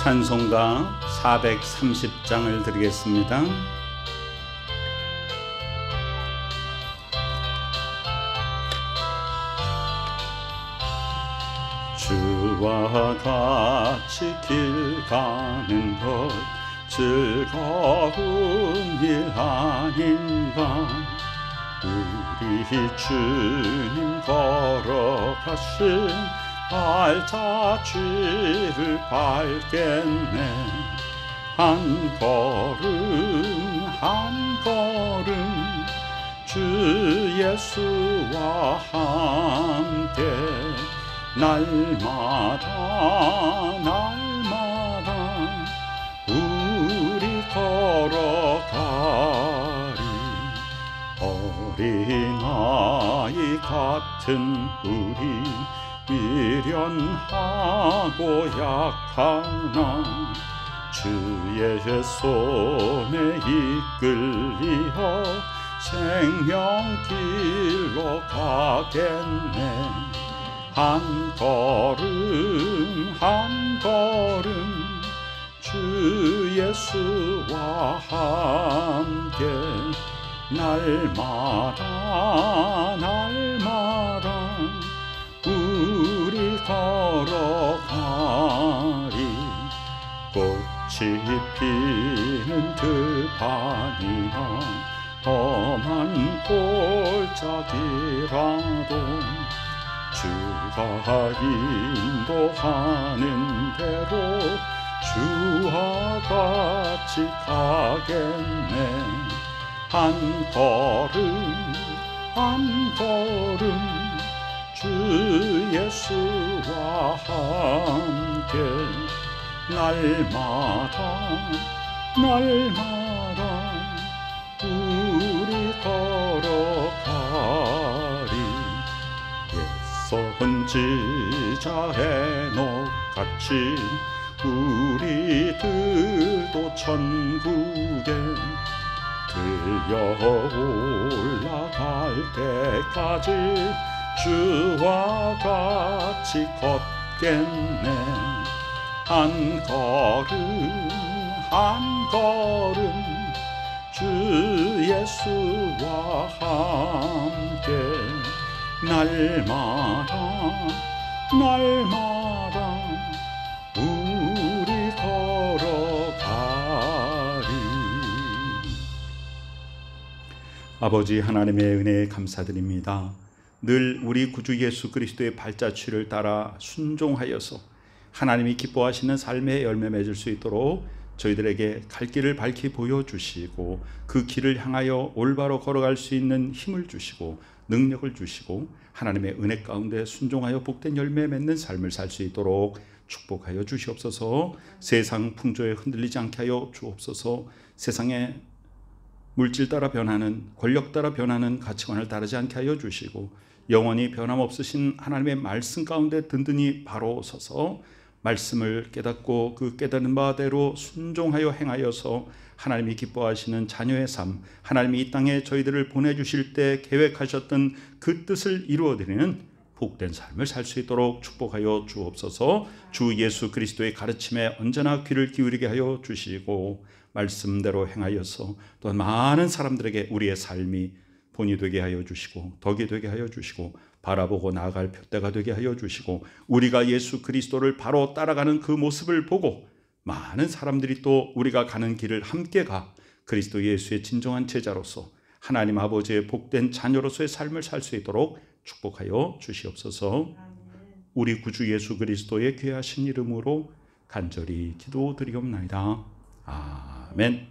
찬송가 430장을 드리겠습니다. 주와 같이 길 가는 것 즐거운 일 아닌가. 우리 주님 걸어가신 발자취를 밟겠네. 한 걸음 한 걸음 주 예수와 함께 날마다 우리 걸어가리. 어린아이 같은 우리 미련하고 약하나 주의 손에 이끌리어 생명길로 가겠네. 한 걸음 한 걸음 주 예수와 함께 날마다 우리 걸어가리. 꽃이 피는 들판이나 험한 골짜기라도 주가 인도하는 대로 주와 같이 가겠네. 한 걸음 한 걸음 주 예수와 함께 날마다 우리 걸어가리. 선지자 에녹같이 우리들도 천국에 들려 올라갈 때까지 주와 같이 걷겠네. 한 걸음 한 걸음 주 예수와 함께 날마다 우리 걸어가리. 아버지 하나님의 은혜에 감사드립니다. 늘 우리 구주 예수 그리스도의 발자취를 따라 순종하여서 하나님이 기뻐하시는 삶의 열매 맺을 수 있도록 저희들에게 갈 길을 밝히 보여주시고 그 길을 향하여 올바로 걸어갈 수 있는 힘을 주시고 능력을 주시고 하나님의 은혜 가운데 순종하여 복된 열매 맺는 삶을 살 수 있도록 축복하여 주시옵소서. 세상 풍조에 흔들리지 않게 하여 주옵소서. 세상에 물질 따라 변하는, 권력 따라 변하는 가치관을 따르지 않게 하여 주시고 영원히 변함없으신 하나님의 말씀 가운데 든든히 바로 서서 말씀을 깨닫고 그 깨닫는 바대로 순종하여 행하여서 하나님이 기뻐하시는 자녀의 삶, 하나님이 이 땅에 저희들을 보내주실 때 계획하셨던 그 뜻을 이루어드리는 복된 삶을 살 수 있도록 축복하여 주옵소서. 주 예수 그리스도의 가르침에 언제나 귀를 기울이게 하여 주시고 말씀대로 행하여서 또 많은 사람들에게 우리의 삶이 본이 되게 하여 주시고 덕이 되게 하여 주시고 바라보고 나아갈 표대가 되게 하여 주시고 우리가 예수 그리스도를 바로 따라가는 그 모습을 보고 많은 사람들이 또 우리가 가는 길을 함께 가 그리스도 예수의 진정한 제자로서 하나님 아버지의 복된 자녀로서의 삶을 살 수 있도록 축복하여 주시옵소서. 우리 구주 예수 그리스도의 귀하신 이름으로 간절히 기도드리옵나이다. 아멘.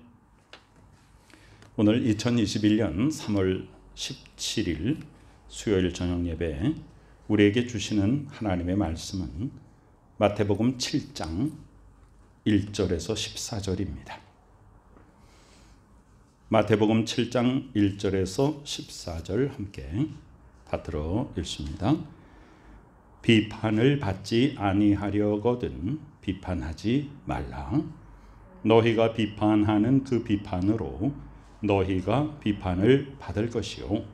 오늘 2021년 3월 17일 수요일 저녁 예배 우리에게 주시는 하나님의 말씀은 마태복음 7장 1절에서 14절입니다. 마태복음 7장 1절에서 14절 함께 받들어 읽습니다. 비판을 받지 아니하려거든 비판하지 말라. 너희가 비판하는 그 비판으로 너희가 비판을 받을 것이요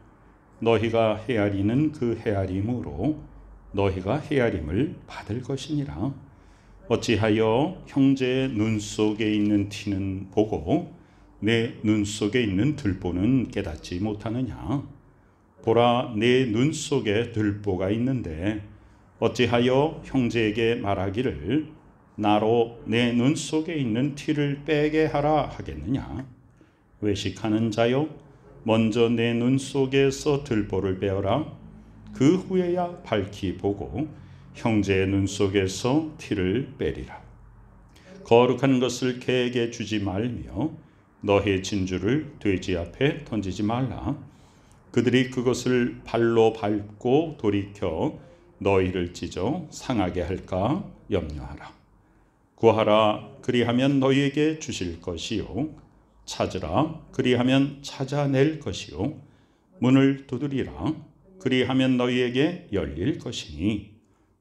너희가 헤아리는 그 헤아림으로 너희가 헤아림을 받을 것이니라. 어찌하여 형제의 눈 속에 있는 티는 보고 내 눈 속에 있는 들보는 깨닫지 못하느냐? 보라, 내 눈 속에 들보가 있는데 어찌하여 형제에게 말하기를 나로 내 눈 속에 있는 티를 빼게 하라 하겠느냐? 외식하는 자여, 먼저 내 눈 속에서 들보를 빼어라. 그 후에야 밝히 보고 형제의 눈 속에서 티를 빼리라. 거룩한 것을 개에게 주지 말며 너의 진주를 돼지 앞에 던지지 말라. 그들이 그것을 발로 밟고 돌이켜 너희를 찢어 상하게 할까 염려하라. 구하라, 그리하면 너희에게 주실 것이요. 찾으라, 그리하면 찾아낼 것이요. 문을 두드리라, 그리하면 너희에게 열릴 것이니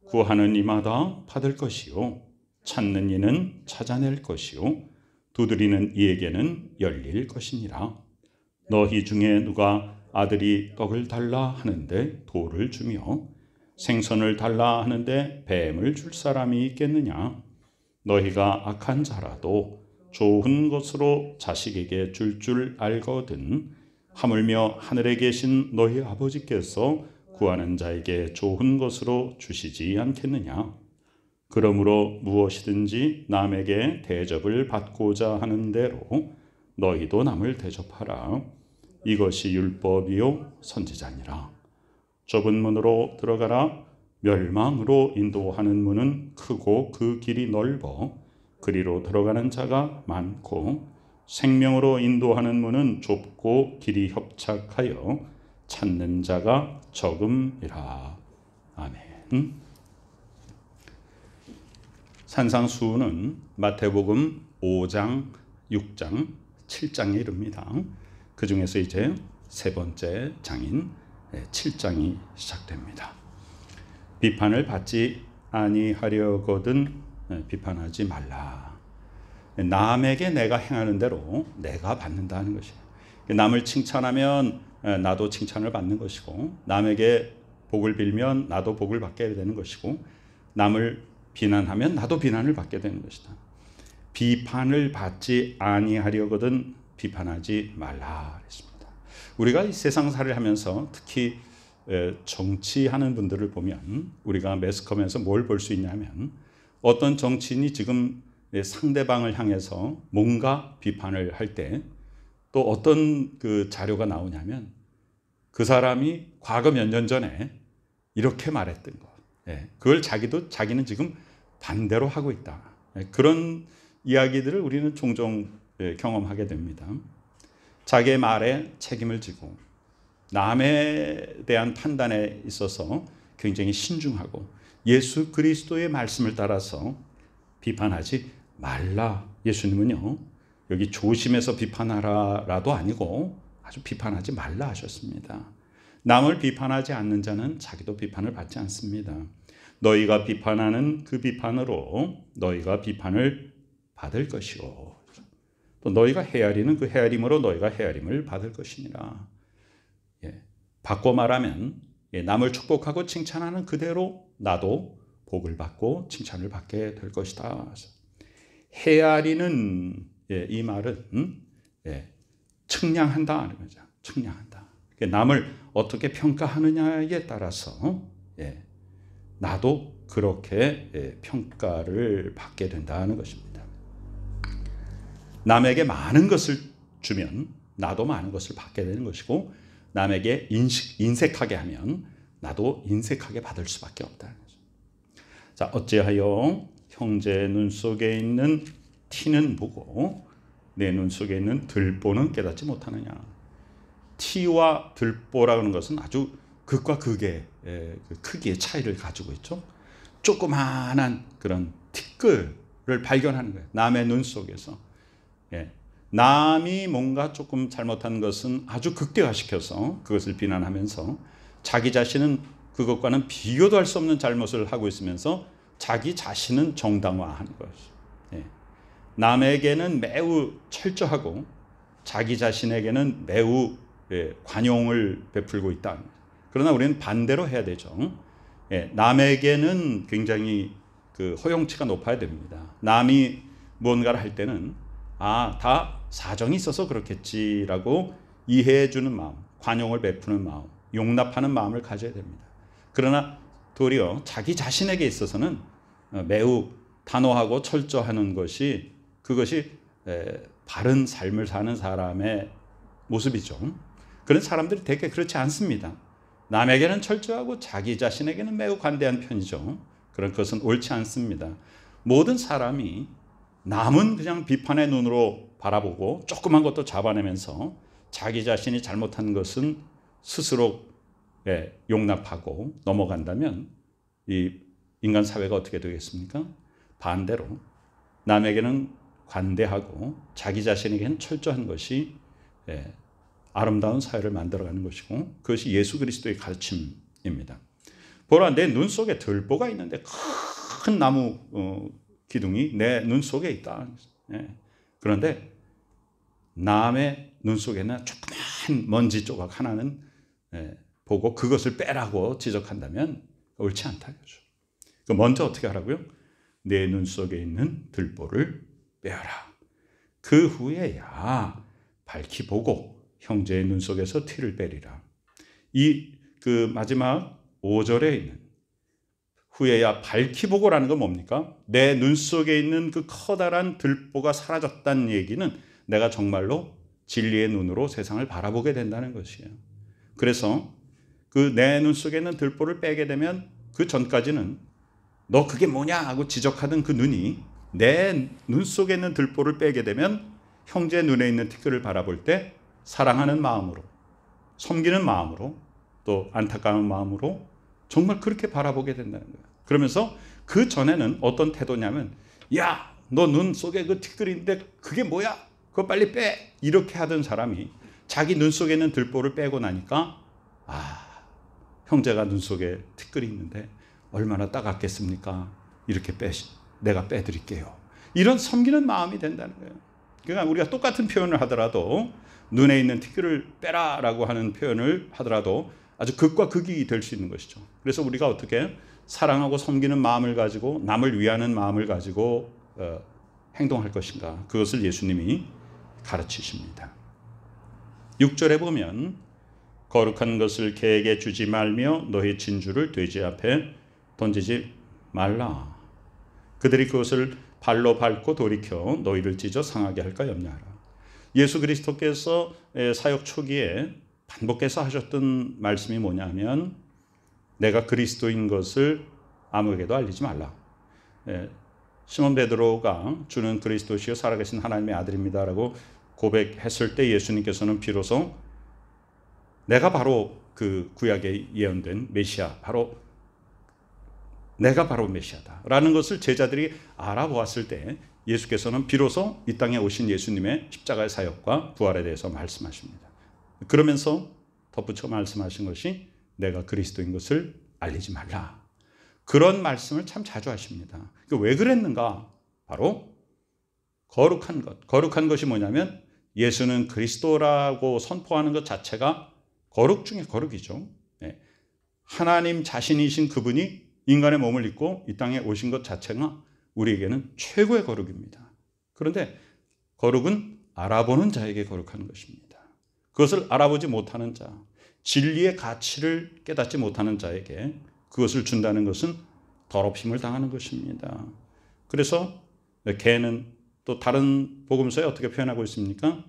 구하는 이마다 받을 것이요. 찾는 이는 찾아낼 것이요. 두드리는 이에게는 열릴 것이니라. 너희 중에 누가 아들이 떡을 달라 하는데 돌을 주며 생선을 달라 하는데 뱀을 줄 사람이 있겠느냐? 너희가 악한 자라도 좋은 것으로 자식에게 줄 알거든 하물며 하늘에 계신 너희 아버지께서 구하는 자에게 좋은 것으로 주시지 않겠느냐? 그러므로 무엇이든지 남에게 대접을 받고자 하는 대로 너희도 남을 대접하라. 이것이 율법이요 선지자니라. 좁은 문으로 들어가라. 멸망으로 인도하는 문은 크고 그 길이 넓어 그리로 들어가는 자가 많고 생명으로 인도하는 문은 좁고 길이 협착하여 찾는 자가 적음이라. 아멘. 산상수훈은 마태복음 5장, 6장, 7장에 이릅니다. 그 중에서 이제 세 번째 장인 7장이 시작됩니다. 비판을 받지 아니하려거든 비판하지 말라. 남에게 내가 행하는 대로 내가 받는다는 것이에요. 남을 칭찬하면 나도 칭찬을 받는 것이고, 남에게 복을 빌면 나도 복을 받게 되는 것이고, 남을 비난하면 나도 비난을 받게 되는 것이다. 비판을 받지 아니하려거든 비판하지 말라 했습니다. 우리가 이 세상살이를 하면서 특히 정치하는 분들을 보면 우리가 매스컴에서 뭘 볼 수 있냐면, 어떤 정치인이 지금 상대방을 향해서 뭔가 비판을 할 때 또 어떤 그 자료가 나오냐면, 그 사람이 과거 몇 년 전에 이렇게 말했던 것, 그걸 자기는 지금 반대로 하고 있다. 그런 이야기들을 우리는 종종 경험하게 됩니다. 자기의 말에 책임을 지고 남에 대한 판단에 있어서 굉장히 신중하고 예수 그리스도의 말씀을 따라서 비판하지 말라. 예수님은요, 여기 조심해서 비판하라라도 아니고 아주 비판하지 말라 하셨습니다. 남을 비판하지 않는 자는 자기도 비판을 받지 않습니다. 너희가 비판하는 그 비판으로 너희가 비판을 받을 것이요. 또 너희가 헤아리는 그 헤아림으로 너희가 헤아림을 받을 것이니라. 바꿔 말하면 남을 축복하고 칭찬하는 그대로 나도 복을 받고 칭찬을 받게 될 것이다. 헤아리는 이 말은 측량한다 하는 거죠. 측량한다. 남을 어떻게 평가하느냐에 따라서 나도 그렇게 평가를 받게 된다는 것입니다. 남에게 많은 것을 주면 나도 많은 것을 받게 되는 것이고, 남에게 인색하게 하면 나도 인색하게 받을 수밖에 없다는 거죠. 자, 어찌하여 형제의 눈 속에 있는 티는 보고 내 눈 속에 있는 들보는 깨닫지 못하느냐. 티와 들보라는 것은 아주 극과 극의 크기의 차이를 가지고 있죠. 조그마한 그런 티끌을 발견하는 거예요. 남의 눈 속에서. 남이 뭔가 조금 잘못한 것은 아주 극대화시켜서 그것을 비난하면서 자기 자신은 그것과는 비교도 할 수 없는 잘못을 하고 있으면서 자기 자신은 정당화하는 것이죠. 남에게는 매우 철저하고 자기 자신에게는 매우 관용을 베풀고 있다. 그러나 우리는 반대로 해야 되죠. 남에게는 굉장히 그 허용치가 높아야 됩니다. 남이 무언가를 할 때는 다 사정이 있어서 그렇겠지라고 이해해 주는 마음, 관용을 베푸는 마음, 용납하는 마음을 가져야 됩니다. 그러나 도리어 자기 자신에게 있어서는 매우 단호하고 철저하는 것이 그것이 바른 삶을 사는 사람의 모습이죠. 그런 사람들이 되게 그렇지 않습니다. 남에게는 철저하고 자기 자신에게는 매우 관대한 편이죠. 그런 것은 옳지 않습니다. 모든 사람이 남은 그냥 비판의 눈으로 바라보고 조그만 것도 잡아내면서 자기 자신이 잘못한 것은 스스로 용납하고 넘어간다면 이 인간 사회가 어떻게 되겠습니까? 반대로 남에게는 관대하고 자기 자신에게는 철저한 것이 아름다운 사회를 만들어가는 것이고 그것이 예수 그리스도의 가르침입니다. 보라, 내 눈 속에 들보가 있는데 큰 나무 기둥이 내 눈 속에 있다. 그런데 남의 눈 속에는 조그만 먼지 조각 하나는 보고 그것을 빼라고 지적한다면 옳지 않다. 먼저 어떻게 하라고요? 내 눈 속에 있는 들보를 빼어라. 그 후에야 밝히 보고 형제의 눈 속에서 티를 빼리라. 그 마지막 5절에 있는 후에야 밝히 보고라는 건 뭡니까? 내 눈 속에 있는 그 커다란 들보가 사라졌다는 얘기는 내가 정말로 진리의 눈으로 세상을 바라보게 된다는 것이에요. 그래서 그 내 눈 속에 있는 들보를 빼게 되면 그 전까지는 너 그게 뭐냐 하고 지적하던 그 눈이 내 눈 속에 있는 들보를 빼게 되면 형제 눈에 있는 티끌을 바라볼 때 사랑하는 마음으로, 섬기는 마음으로, 또 안타까운 마음으로 정말 그렇게 바라보게 된다는 거예요. 그러면서 그 전에는 어떤 태도냐면, 야, 너 눈 속에 그 티끌인데 그게 뭐야? 그거 빨리 빼! 이렇게 하던 사람이 자기 눈 속에 있는 들보를 빼고 나니까 형제가 눈 속에 티끌이 있는데 얼마나 따갑겠습니까? 이렇게 내가 빼드릴게요. 이런 섬기는 마음이 된다는 거예요. 그러니까 우리가 똑같은 표현을 하더라도 눈에 있는 티끌을 빼라라고 하는 표현을 하더라도 아주 극과 극이 될 수 있는 것이죠. 그래서 우리가 어떻게 사랑하고 섬기는 마음을 가지고 남을 위하는 마음을 가지고 행동할 것인가, 그것을 예수님이 가르치십니다. 6절에 보면 거룩한 것을 개에게 주지 말며 너희 진주를 돼지 앞에 던지지 말라. 그들이 그것을 발로 밟고 돌이켜 너희를 찢어 상하게 할까 염려하라. 예수 그리스도께서 사역 초기에 반복해서 하셨던 말씀이 뭐냐면 내가 그리스도인 것을 아무에게도 알리지 말라. 시몬 베드로가 주는 그리스도시요 살아계신 하나님의 아들입니다라고 고백했을 때 예수님께서는 비로소 내가 바로 그 구약에 예언된 메시아, 내가 바로 메시아다라는 것을 제자들이 알아보았을 때 예수께서는 비로소 이 땅에 오신 예수님의 십자가의 사역과 부활에 대해서 말씀하십니다. 그러면서 덧붙여 말씀하신 것이 내가 그리스도인 것을 알리지 말라. 그런 말씀을 참 자주 하십니다. 왜 그랬는가? 바로 거룩한 것. 거룩한 것이 뭐냐면 예수는 그리스도라고 선포하는 것 자체가 거룩 중에 거룩이죠. 하나님 자신이신 그분이 인간의 몸을 입고 이 땅에 오신 것 자체가 우리에게는 최고의 거룩입니다. 그런데 거룩은 알아보는 자에게 거룩한 것입니다. 그것을 알아보지 못하는 자, 진리의 가치를 깨닫지 못하는 자에게 그것을 준다는 것은 더럽힘을 당하는 것입니다. 그래서 개는 또 다른 복음서에 어떻게 표현하고 있습니까?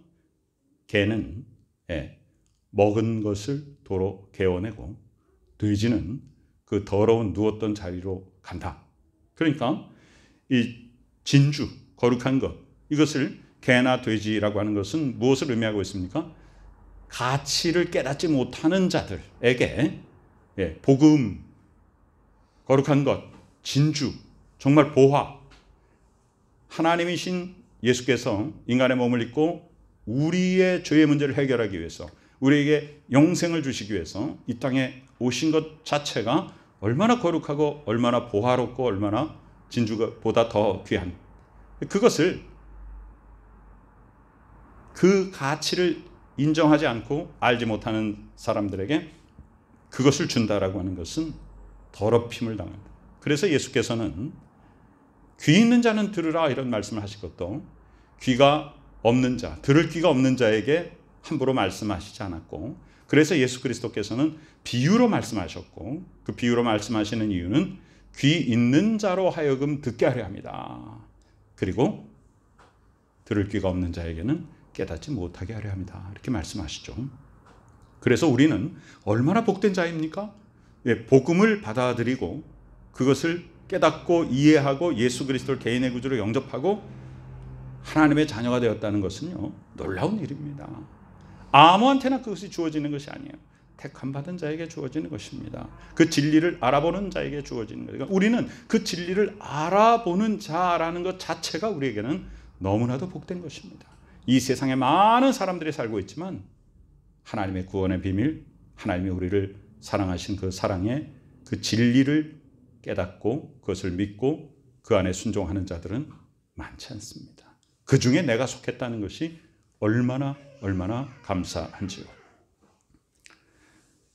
개는 먹은 것을 도로 개어내고 돼지는 그 더러운 누웠던 자리로 간다. 그러니까 이 진주, 거룩한 것, 이것을 개나 돼지라고 하는 것은 무엇을 의미하고 있습니까? 가치를 깨닫지 못하는 자들에게 복음, 거룩한 것, 진주, 정말 보화, 하나님이신 예수께서 인간의 몸을 입고 우리의 죄의 문제를 해결하기 위해서, 우리에게 영생을 주시기 위해서 이 땅에 오신 것 자체가 얼마나 거룩하고 얼마나 보화롭고 얼마나 진주보다 더 귀한, 그것을, 그 가치를 인정하지 않고 알지 못하는 사람들에게 그것을 준다라고 하는 것은 더럽힘을 당한다. 그래서 예수께서는 귀 있는 자는 들으라 이런 말씀을 하실 것도 귀가 없는 자, 들을 귀가 없는 자에게 함부로 말씀하시지 않았고, 그래서 예수 그리스도께서는 비유로 말씀하셨고, 그 비유로 말씀하시는 이유는 귀 있는 자로 하여금 듣게 하려 합니다. 그리고 들을 귀가 없는 자에게는 깨닫지 못하게 하려 합니다. 이렇게 말씀하시죠. 그래서 우리는 얼마나 복된 자입니까? 복음을 받아들이고 그것을 깨닫고 이해하고 예수 그리스도를 개인의 구주로 영접하고 하나님의 자녀가 되었다는 것은요, 놀라운 일입니다. 아무한테나 그것이 주어지는 것이 아니에요. 택함 받은 자에게 주어지는 것입니다. 그 진리를 알아보는 자에게 주어지는 거예요. 그러니까 우리는 그 진리를 알아보는 자라는 것 자체가 우리에게는 너무나도 복된 것입니다. 이 세상에 많은 사람들이 살고 있지만 하나님의 구원의 비밀, 하나님이 우리를 사랑하신 그 사랑의 그 진리를 깨닫고 그것을 믿고 그 안에 순종하는 자들은 많지 않습니다. 그 중에 내가 속했다는 것이 얼마나 감사한지요.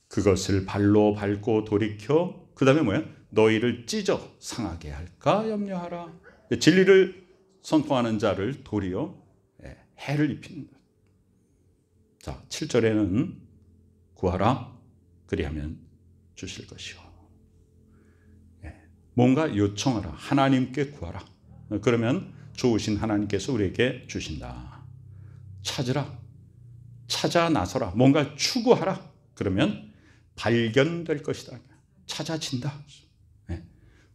그것을 발로 밟고 돌이켜 그 다음에 뭐야? 너희를 찢어 상하게 할까 염려하라. 진리를 선포하는 자를 도리어 해를 입히는 것. 자, 7절에는 구하라 그리하면 주실 것이요. 뭔가 요청하라. 하나님께 구하라. 그러면 좋으신 하나님께서 우리에게 주신다. 찾으라. 찾아 나서라. 뭔가 추구하라. 그러면 발견될 것이다. 찾아진다.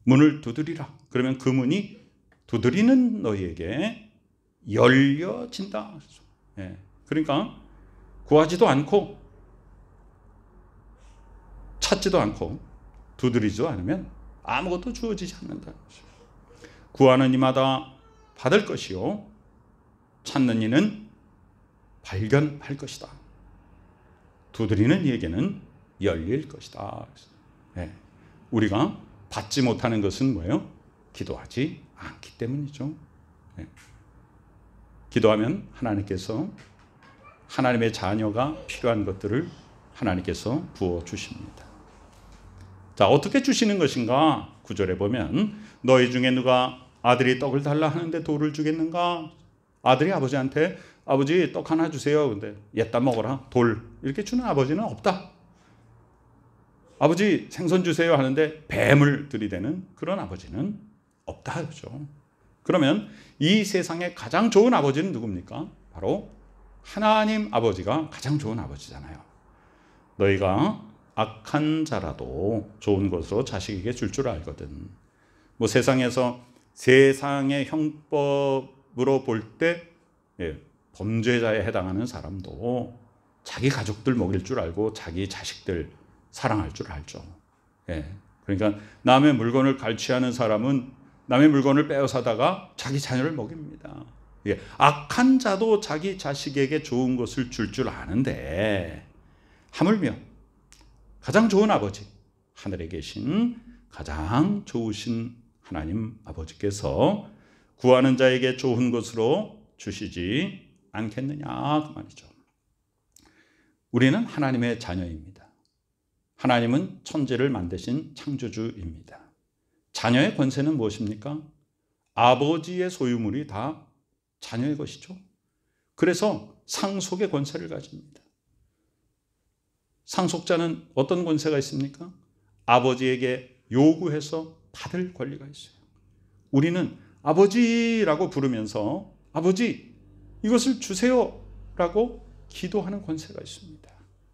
문을 두드리라. 그러면 그 문이 두드리는 너희에게 열려진다. 그러니까 구하지도 않고 찾지도 않고 두드리지도 않으면 아무것도 주어지지 않는다. 구하는 이마다 받을 것이요 찾는 이는 발견할 것이다. 두드리는 이에게는 열릴 것이다. 우리가 받지 못하는 것은 뭐예요? 기도하지 않기 때문이죠. 기도하면 하나님께서 하나님의 자녀가 필요한 것들을 하나님께서 부어주십니다. 자, 어떻게 주시는 것인가? 9절에 보면 너희 중에 누가 아들이 떡을 달라 하는데 돌을 주겠는가? 아들이 아버지한테 아버지 떡 하나 주세요. 근데 얘따 먹어라. 돌. 이렇게 주는 아버지는 없다. 아버지 생선 주세요 하는데 뱀을 들이대는 그런 아버지는 없다. 그렇죠? 그러면 이 세상에 가장 좋은 아버지는 누굽니까? 바로 하나님 아버지가 가장 좋은 아버지잖아요. 너희가 악한 자라도 좋은 것으로 자식에게 줄 줄 알거든. 뭐 세상에서 세상의 형법으로 볼 때 범죄자에 해당하는 사람도 자기 가족들 먹일 줄 알고 자기 자식들 사랑할 줄 알죠. 그러니까 남의 물건을 갈취하는 사람은 남의 물건을 빼앗아다가 자기 자녀를 먹입니다. 악한 자도 자기 자식에게 좋은 것을 줄 줄 아는데 하물며 가장 좋은 아버지, 하늘에 계신 가장 좋으신 하나님 아버지께서 구하는 자에게 좋은 것으로 주시지 않겠느냐 그 말이죠. 우리는 하나님의 자녀입니다. 하나님은 천지를 만드신 창조주입니다. 자녀의 권세는 무엇입니까? 아버지의 소유물이 다 자녀의 것이죠. 그래서 상속의 권세를 가집니다. 상속자는 어떤 권세가 있습니까? 아버지에게 요구해서 받을 권리가 있어요. 우리는 아버지라고 부르면서 아버지 이것을 주세요 라고 기도하는 권세가 있습니다.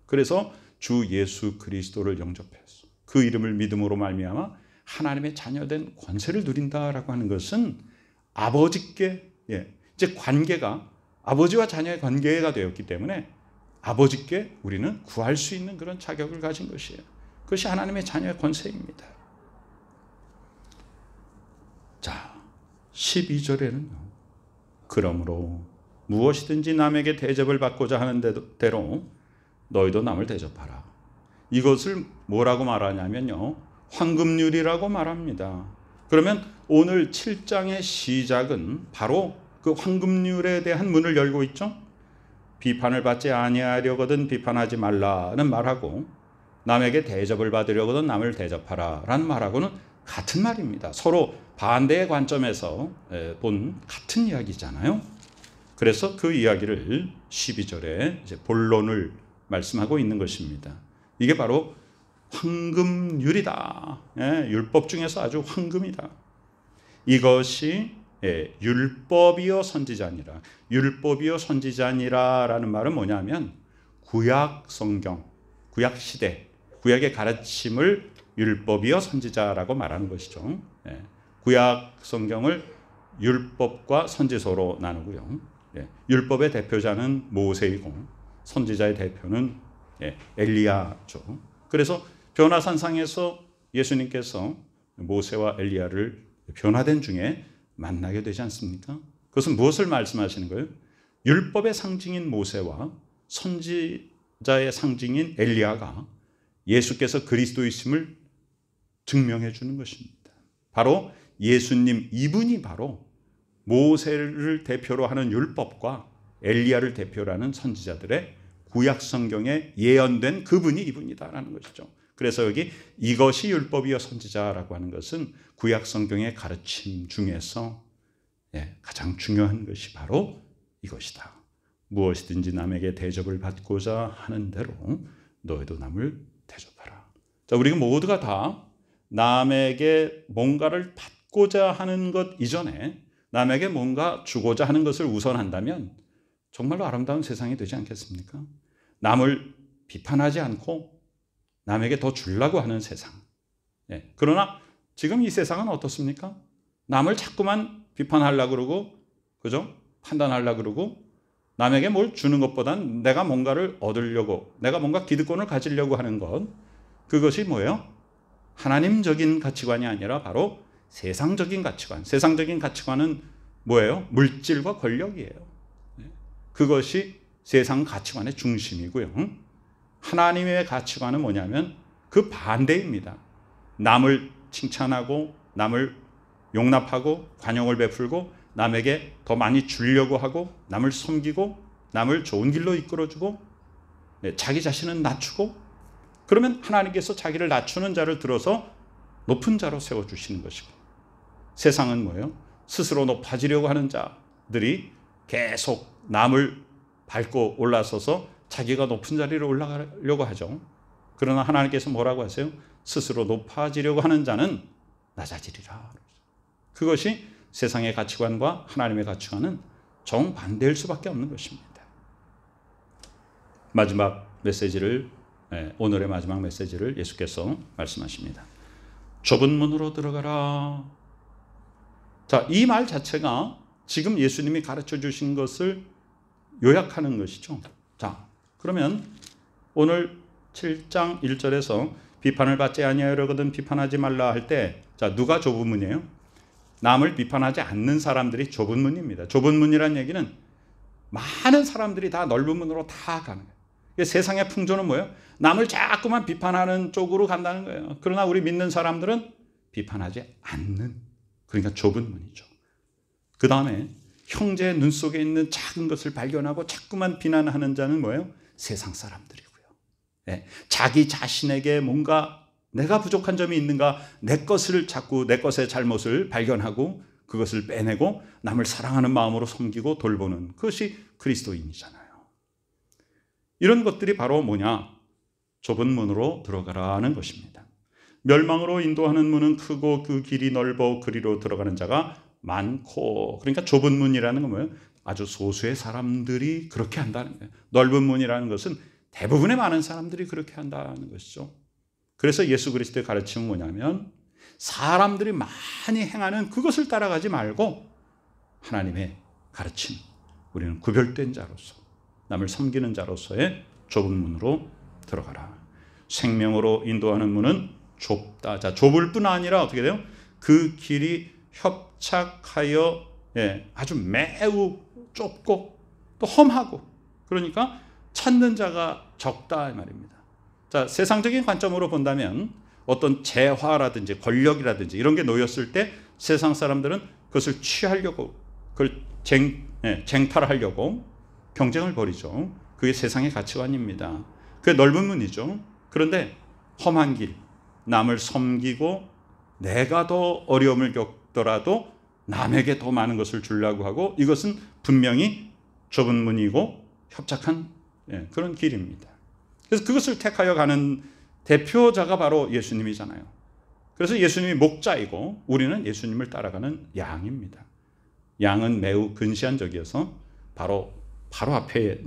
그래서 주 예수 그리스도를 영접해서 그 이름을 믿음으로 말미암아 하나님의 자녀된 권세를 누린다라고 하는 것은 아버지께 이제 관계가 아버지와 자녀의 관계가 되었기 때문에 아버지께 우리는 구할 수 있는 그런 자격을 가진 것이에요. 그것이 하나님의 자녀의 권세입니다. 자, 12절에는요. 그러므로 무엇이든지 남에게 대접을 받고자 하는 대로 너희도 남을 대접하라. 이것을 뭐라고 말하냐면요. 황금률이라고 말합니다. 그러면 오늘 7장의 시작은 바로 그 황금률에 대한 문을 열고 있죠. 비판을 받지 아니하려거든 비판하지 말라는 말하고 남에게 대접을 받으려거든 남을 대접하라라는 말하고는 같은 말입니다. 서로 반대의 관점에서 본 같은 이야기잖아요. 그래서 그 이야기를 12절에 이제 본론을 말씀하고 있는 것입니다. 이게 바로 황금률이다. 율법 중에서 아주 황금이다. 이것이 율법이요 선지자니라. 율법이요 선지자니라라는 말은 뭐냐면 구약 성경, 구약 시대, 구약의 가르침을 율법이요 선지자라고 말하는 것이죠. 구약 성경을 율법과 선지서로 나누고요. 율법의 대표자는 모세이고 선지자의 대표는 엘리야죠. 그래서 변화산상에서 예수님께서 모세와 엘리야를 변화된 중에 만나게 되지 않습니까? 그것은 무엇을 말씀하시는 거예요? 율법의 상징인 모세와 선지자의 상징인 엘리야가 예수께서 그리스도이심을 증명해 주는 것입니다. 바로 예수님 이분이 바로 모세를 대표로 하는 율법과 엘리야를 대표로 하는 선지자들의 구약 성경에 예언된 그분이 이분이다라는 것이죠. 그래서 여기 이것이 율법이요 선지자라고 하는 것은 구약 성경의 가르침 중에서 가장 중요한 것이 바로 이것이다. 무엇이든지 남에게 대접을 받고자 하는 대로 너희도 남을 대접하라. 자, 우리가 모두가 다 남에게 뭔가를 받고자 하는 것 이전에 남에게 뭔가 주고자 하는 것을 우선한다면 정말로 아름다운 세상이 되지 않겠습니까? 남을 비판하지 않고 남에게 더 주려고 하는 세상. 그러나 지금 이 세상은 어떻습니까? 남을 자꾸만 비판하려고 그러고, 그죠? 판단하려고 그러고, 남에게 뭘 주는 것보단 내가 뭔가를 얻으려고, 내가 뭔가 기득권을 가지려고 하는 것, 그것이 뭐예요? 하나님적인 가치관이 아니라 바로 세상적인 가치관. 세상적인 가치관은 뭐예요? 물질과 권력이에요. 그것이 세상 가치관의 중심이고요. 하나님의 가치관은 뭐냐면 그 반대입니다. 남을 칭찬하고 남을 용납하고 관용을 베풀고 남에게 더 많이 주려고 하고 남을 섬기고 남을 좋은 길로 이끌어주고 자기 자신은 낮추고, 그러면 하나님께서 자기를 낮추는 자를 들어서 높은 자로 세워주시는 것이고, 세상은 뭐예요? 스스로 높아지려고 하는 자들이 계속 남을 밟고 올라서서 자기가 높은 자리로 올라가려고 하죠. 그러나 하나님께서 뭐라고 하세요? 스스로 높아지려고 하는 자는 낮아지리라. 그것이 세상의 가치관과 하나님의 가치관은 정반대일 수밖에 없는 것입니다. 마지막 메시지를, 오늘의 마지막 메시지를 예수께서 말씀하십니다. 좁은 문으로 들어가라. 자, 이 말 자체가 지금 예수님이 가르쳐 주신 것을 요약하는 것이죠. 자, 그러면 오늘 7장 1절에서 비판을 받지 아니하려거든 비판하지 말라 할 때, 자, 누가 좁은 문이에요? 남을 비판하지 않는 사람들이 좁은 문입니다. 좁은 문이라는 얘기는 많은 사람들이 다 넓은 문으로 다 가는 거예요. 세상의 풍조는 뭐예요? 남을 자꾸만 비판하는 쪽으로 간다는 거예요. 그러나 우리 믿는 사람들은 비판하지 않는, 그러니까 좁은 문이죠. 그 다음에 형제의 눈 속에 있는 작은 것을 발견하고 자꾸만 비난하는 자는 뭐예요? 세상 사람들이고요. 자기 자신에게 뭔가 내가 부족한 점이 있는가, 내 것을 자꾸 내 것의 잘못을 발견하고 그것을 빼내고 남을 사랑하는 마음으로 섬기고 돌보는 그것이 그리스도인이잖아요. 이런 것들이 바로 뭐냐? 좁은 문으로 들어가라는 것입니다. 멸망으로 인도하는 문은 크고 그 길이 넓어 그리로 들어가는 자가 많고, 그러니까 좁은 문이라는 건 뭐예요? 아주 소수의 사람들이 그렇게 한다는 거예요. 넓은 문이라는 것은 대부분의 많은 사람들이 그렇게 한다는 것이죠. 그래서 예수 그리스도의 가르침은 뭐냐면 사람들이 많이 행하는 그것을 따라가지 말고 하나님의 가르침, 우리는 구별된 자로서 남을 섬기는 자로서의 좁은 문으로 들어가라. 생명으로 인도하는 문은 좁다. 자, 좁을 뿐 아니라 어떻게 돼요? 그 길이 협착하여 아주 매우 좁고 또 험하고, 그러니까 찾는 자가 적다 이 말입니다. 자, 세상적인 관점으로 본다면 어떤 재화라든지 권력이라든지 이런 게 놓였을 때 세상 사람들은 그것을 취하려고, 그걸 쟁탈하려고 경쟁을 벌이죠. 그게 세상의 가치관입니다. 그게 넓은 문이죠. 그런데 험한 길, 남을 섬기고 내가 더 어려움을 겪더라도 남에게 더 많은 것을 주려고 하고, 이것은 분명히 좁은 문이고 협착한 그런 길입니다. 그래서 그것을 택하여 가는 대표자가 바로 예수님이잖아요. 그래서 예수님이 목자이고 우리는 예수님을 따라가는 양입니다. 양은 매우 근시안적이어서 바로 앞에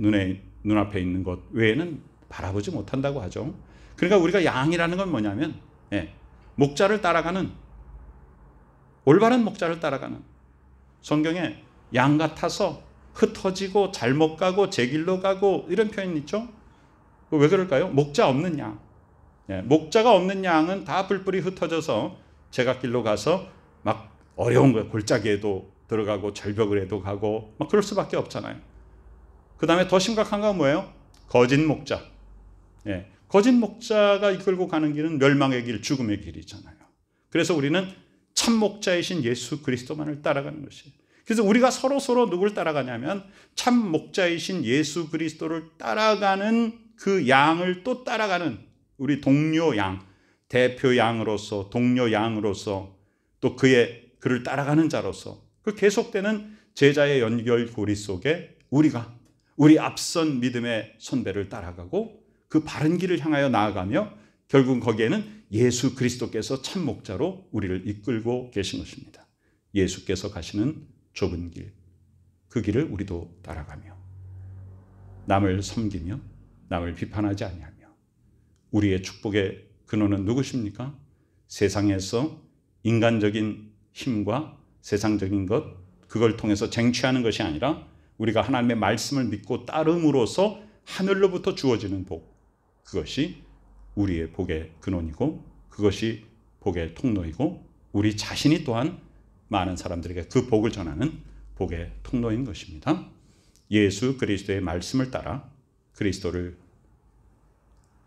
눈앞에 있는 것 외에는 바라보지 못한다고 하죠. 그러니까 우리가 양이라는 건 뭐냐면 목자를 따라가는, 올바른 목자를 따라가는, 성경에 양 같아서 흩어지고 잘못 가고 제 길로 가고 이런 표현 있죠. 왜 그럴까요? 목자 없는 양. 목자가 없는 양은 다 뿔뿔이 흩어져서 제갓길로 가서 막 어려운 거예요. 골짜기에도 들어가고 절벽으로도 가고 막 그럴 수밖에 없잖아요. 그 다음에 더 심각한 건 뭐예요? 거짓 목자. 거짓 목자가 이끌고 가는 길은 멸망의 길, 죽음의 길이잖아요. 그래서 우리는 참 목자이신 예수 그리스도만을 따라가는 것이에요. 그래서 우리가 서로 누구를 따라가냐면 참 목자이신 예수 그리스도를 따라가는 그 양을 또 따라가는 우리 동료 양, 대표 양으로서, 동료 양으로서, 또 그를 따라가는 자로서 그 계속되는 제자의 연결고리 속에 우리 앞선 믿음의 선배를 따라가고 그 바른 길을 향하여 나아가며 결국 거기에는 예수 그리스도께서 참 목자로 우리를 이끌고 계신 것입니다. 예수께서 가시는 좁은 길, 그 길을 우리도 따라가며 남을 섬기며 남을 비판하지 아니하며, 우리의 축복의 근원은 누구십니까? 세상에서 인간적인 힘과 세상적인 것, 그걸 통해서 쟁취하는 것이 아니라 우리가 하나님의 말씀을 믿고 따름으로써 하늘로부터 주어지는 복, 그것이 우리의 복의 근원이고 그것이 복의 통로이고 우리 자신이 또한 많은 사람들에게 그 복을 전하는 복의 통로인 것입니다. 예수 그리스도의 말씀을 따라 그리스도를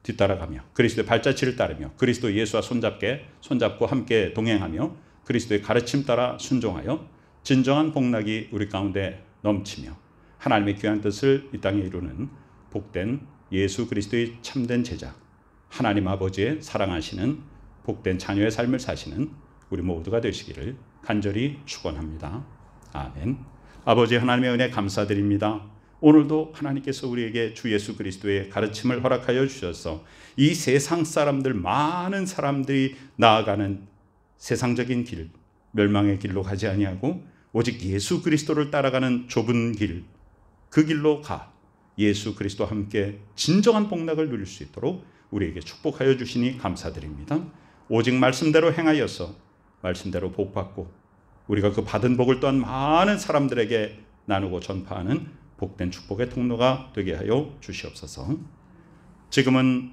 뒤따라가며 그리스도의 발자취를 따르며 그리스도 예수와 손잡고 함께 동행하며 그리스도의 가르침 따라 순종하여 진정한 복락이 우리 가운데 넘치며 하나님의 귀한 뜻을 이 땅에 이루는 복된 예수 그리스도의 참된 제자, 하나님 아버지의 사랑하시는 복된 자녀의 삶을 사시는 우리 모두가 되시기를 간절히 축원합니다. 아멘. 아버지 하나님의 은혜 감사드립니다. 오늘도 하나님께서 우리에게 주 예수 그리스도의 가르침을 허락하여 주셔서 이 세상 사람들, 많은 사람들이 나아가는 세상적인 길, 멸망의 길로 가지 아니하고 오직 예수 그리스도를 따라가는 좁은 길, 그 길로 가 예수 그리스도와 함께 진정한 복락을 누릴 수 있도록 우리에게 축복하여 주시니 감사드립니다. 오직 말씀대로 행하여서 말씀대로 복받고 우리가 그 받은 복을 또한 많은 사람들에게 나누고 전파하는 복된 축복의 통로가 되게 하여 주시옵소서. 지금은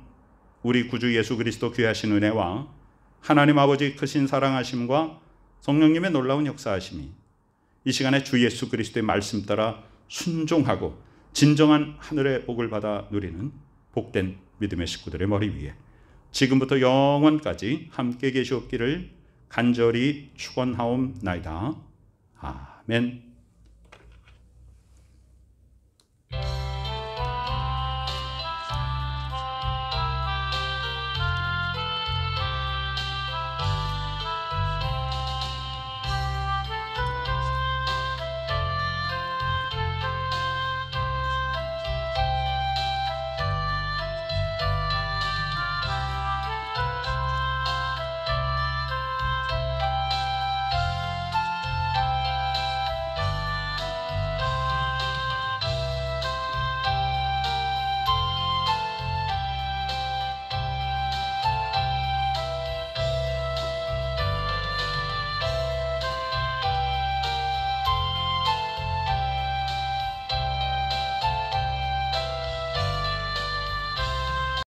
우리 구주 예수 그리스도 귀하신 은혜와 하나님 아버지 크신 사랑하심과 성령님의 놀라운 역사하심이 이 시간에 주 예수 그리스도의 말씀 따라 순종하고 진정한 하늘의 복을 받아 누리는 복된 믿음의 식구들의 머리 위에 지금부터 영원까지 함께 계시옵기를 간절히 축원하옵나이다. 아멘.